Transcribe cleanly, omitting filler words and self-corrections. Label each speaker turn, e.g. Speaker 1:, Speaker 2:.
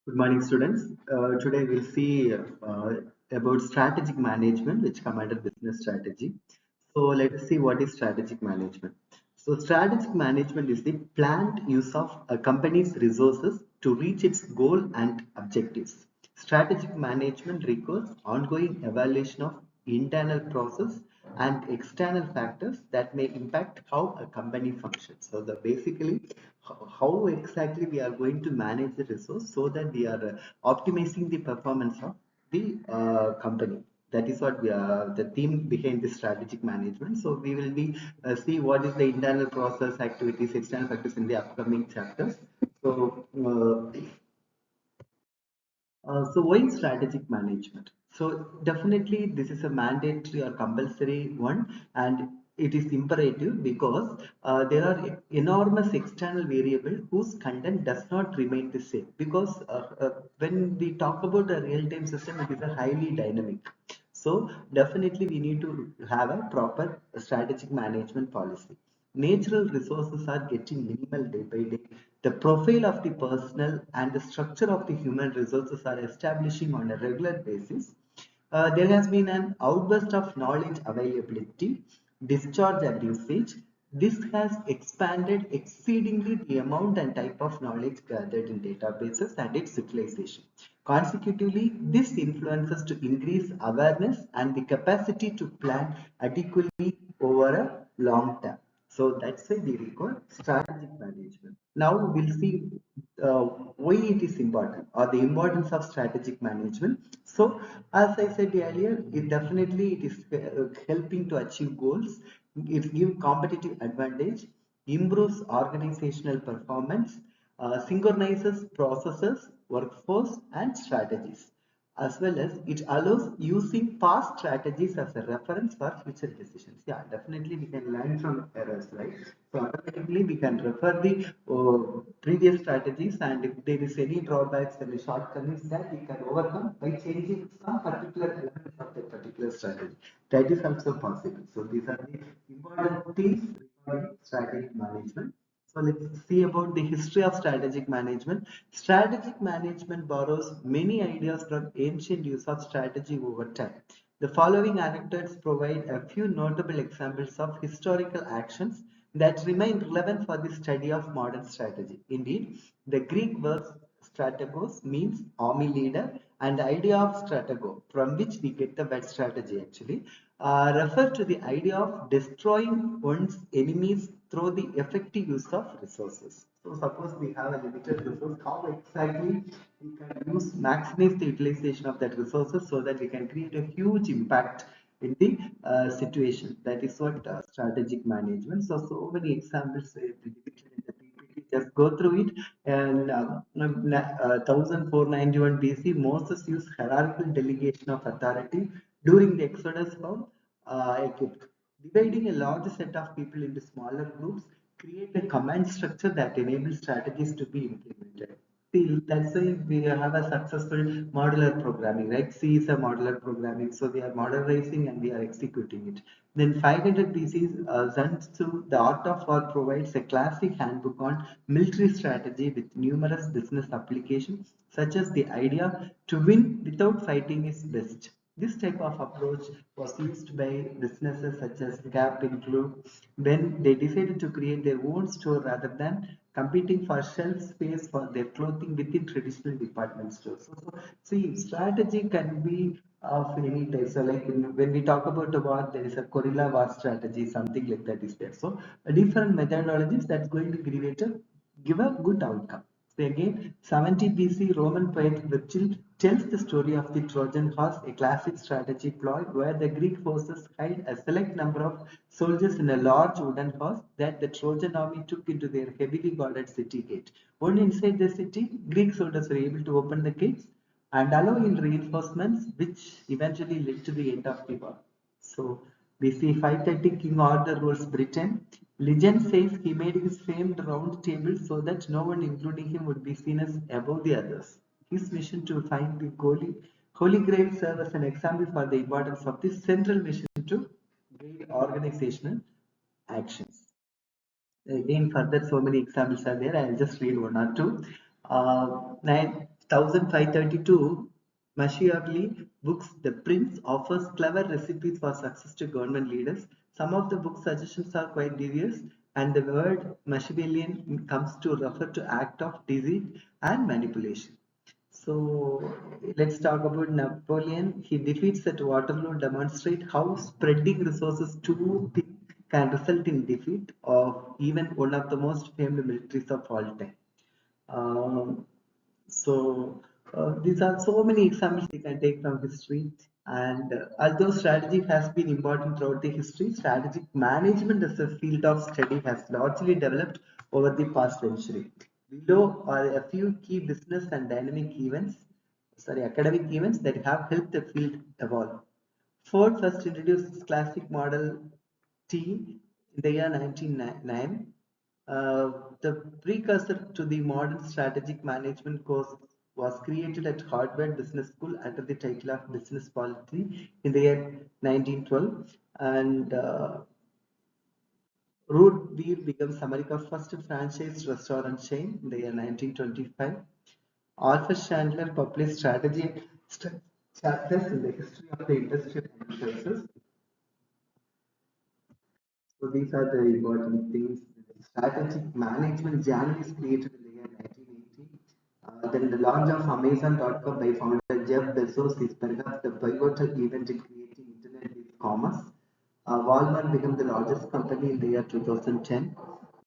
Speaker 1: Good morning, students. Today we'll see about strategic management, which come under business strategy. So let us see what is strategic management. So strategic management is the planned use of a company's resources to reach its goal and objectives. Strategic management requires ongoing evaluation of internal process and external factors that may impact how a company functions. So the basically how exactly we are going to manage the resource so that we are optimizing the performance of the company. That is what we are the theme behind the strategic management. So we will be see what is the internal process activities, external factors in the upcoming chapters. So why strategic management? So definitely this is a mandatory or compulsory one, and it is imperative because there are enormous external variables whose content does not remain the same. Because when we talk about a real-time system, it is a highly dynamic. So definitely we need to have a proper strategic management policy. Natural resources are getting minimal day by day. The profile of the personnel and the structure of the human resources are establishing on a regular basis. There has been an outburst of knowledge availability, discharge and usage. This has expanded exceedingly the amount and type of knowledge gathered in databases and its utilization. Consecutively, this influences to increase awareness and the capacity to plan adequately over a long term. So that's why we require strategic management. Now we'll see why it is important or the importance of strategic management. So as I said earlier, it is helping to achieve goals. It gives competitive advantage, improves organizational performance, synchronizes processes, workforce, and strategies, as well as it allows using past strategies as a reference for future decisions. Yeah, definitely we can learn from errors, right? So automatically we can refer the previous strategies, and if there is any drawbacks and shortcomings that we can overcome by changing some particular elements of that particular strategy. That is also possible. So these are the important things regarding strategic management. So let's see about the history of strategic management. Strategic management borrows many ideas from ancient use of strategy over time. The following anecdotes provide a few notable examples of historical actions that remain relevant for the study of modern strategy. Indeed, the Greek word strategos means army leader, and the idea of stratego, from which we get the word strategy actually, refer to the idea of destroying one's enemies through the effective use of resources. So suppose we have a limited resource, how exactly we can maximize the utilization of that resources so that we can create a huge impact in the situation. That is what strategic management. So many examples depicted in the PPT. Just go through it. And 1491 BC, Moses used hierarchical delegation of authority during the Exodus from Egypt. Dividing a large set of people into smaller groups create a command structure that enables strategies to be implemented. See, that's why we have a successful modular programming, right? C is a modular programming, so we are modularizing and we are executing it. Then 500 BC, Sun Tzu, The Art of War provides a classic handbook on military strategy with numerous business applications, such as the idea to win without fighting is best. This type of approach was used by businesses such as Gap in Group when they decided to create their own store rather than competing for shelf space for their clothing within traditional department stores. See, strategy can be of any type. So, like when we talk about a war, there is a guerrilla war strategy, something like that is there. So, different methodologies that's going to give a good outcome. So again, 70 BC Roman poet Virgil tells the story of the Trojan horse, a classic strategy ploy where the Greek forces hide a select number of soldiers in a large wooden horse that the Trojan army took into their heavily guarded city gate. Only inside the city, Greek soldiers were able to open the gates and allow in reinforcements, which eventually led to the end of the war. So we see 530 King Arthur rules Britain. Legend says he made his famed round table so that no one, including him, would be seen as above the others. His mission to find the Holy Grail serves as an example for the importance of this central mission to guide organizational actions. Again, further, so many examples are there. I'll just read one or two. 1532, Machiavelli books The Prince offers clever recipes for success to government leaders. Some of the book's suggestions are quite devious, and the word Machiavellian comes to refer to act of deceit and manipulation. So let's talk about Napoleon. He defeats at Waterloo demonstrate how spreading resources too thin can result in defeat of even one of the most famed militaries of all time. Um, so these are so many examples we can take from history. And although strategy has been important throughout the history, strategic management as a field of study has largely developed over the past century. Below are a few key business and academic events that have helped the field evolve. Ford first introduced classic model T in the year 1909. Uh, the precursor to the modern strategic management course was created at Harvard Business School under the title of Business Policy in the year 1912. And Root Beer becomes America's first franchise restaurant chain in the year 1925. Arthur Chandler published strategy chapters in the history of the industrial enterprises. So these are the important things. Strategic management journal is created in the year 1980. Then the launch of Amazon.com by founder Jeff Bezos is perhaps the pivotal event in creating internet-based commerce. Walmart became the largest company in the year 2010.